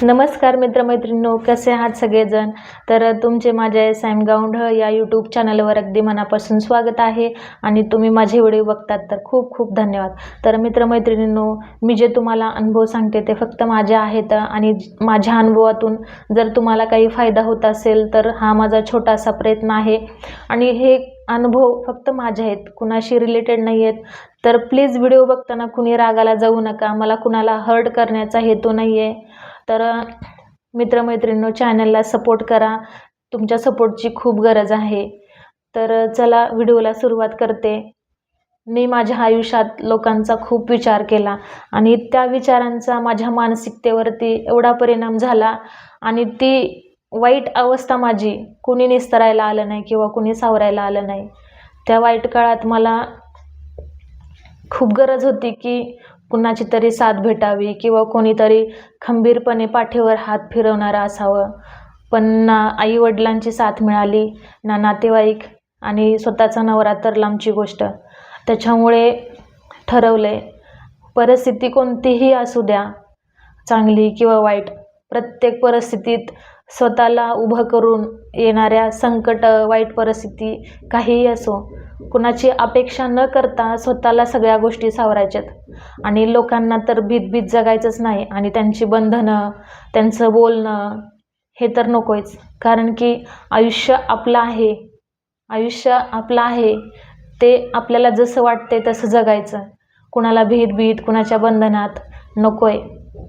नमस्कार मित्रमैत्रिणींनो, कसे आहात सगळेजण. तर तुमचे माझ्या सॅम गावंढ या यूट्यूब चॅनलवर अगदी मनापासून स्वागत आहे आणि तुम्ही माझे व्हिडिओ बघतात तर खूप खूप धन्यवाद. तर मित्रमैत्रिणींनो, मी जे तुम्हाला अनुभव सांगते ते फक्त माझे आहेत आणि माझ्या अनुभवातून जर तुम्हाला काही फायदा होत असेल तर हा माझा छोटासा प्रयत्न आहे आणि हे अनुभव फक्त माझे आहेत, कुणाशी रिलेटेड नाही आहेत. तर प्लीज व्हिडिओ बघताना कुणी रागाला जाऊ नका, मला कुणाला हर्ट करण्याचा हेतू नाही आहे. तर मित्रमैत्रिणींनो, चॅनलला सपोर्ट करा, तुमच्या सपोर्टची खूप गरज आहे. तर चला व्हिडिओला सुरुवात करते. मी माझ्या आयुष्यात लोकांचा खूप विचार केला आणि त्या विचारांचा माझ्या मानसिकतेवरती एवढा परिणाम झाला आणि ती वाईट अवस्था माझी कुणी निस्तरायला आलं नाही किंवा कुणी सावरायला आलं नाही. त्या वाईट काळात मला खूप गरज होती की कुणाची तरी साथ भेटावी किंवा कोणीतरी खंबीरपणे पाठीवर हात फिरवणारं असावं. पण ना आईवडिलांची साथ मिळाली, ना नातेवाईक आणि स्वतःचा नवरा तर लांबची गोष्ट. त्याच्यामुळे ठरवले, परिस्थिती कोणतीही असू द्या, चांगली किंवा वाईट, प्रत्येक परिस्थितीत स्वतःला उभं करून येणाऱ्या संकट, वाईट परिस्थिती काहीही असो, कुणाची अपेक्षा न करता स्वतःला सगळ्या गोष्टी सावरायच्यात आणि लोकांना तर भीत जगायचंच नाही आणि त्यांची बंधनं, त्यांचं बोलणं हे तर नकोच. कारण की आयुष्य आपलं आहे, आयुष्य आपलं आहे, ते आपल्याला जसं वाटते तसं जगायचं. कुणाला भीत कुणाच्या बंधनात नकोय.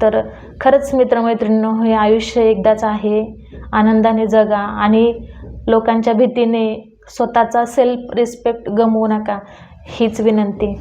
तर खरंच मित्रमैत्रिणींनो, हे आयुष्य एकदाच आहे, आनंदाने जगा आणि लोकांच्या भीतीने स्वतःचा सेल्फ रिस्पेक्ट गमवू नका, हीच विनंती.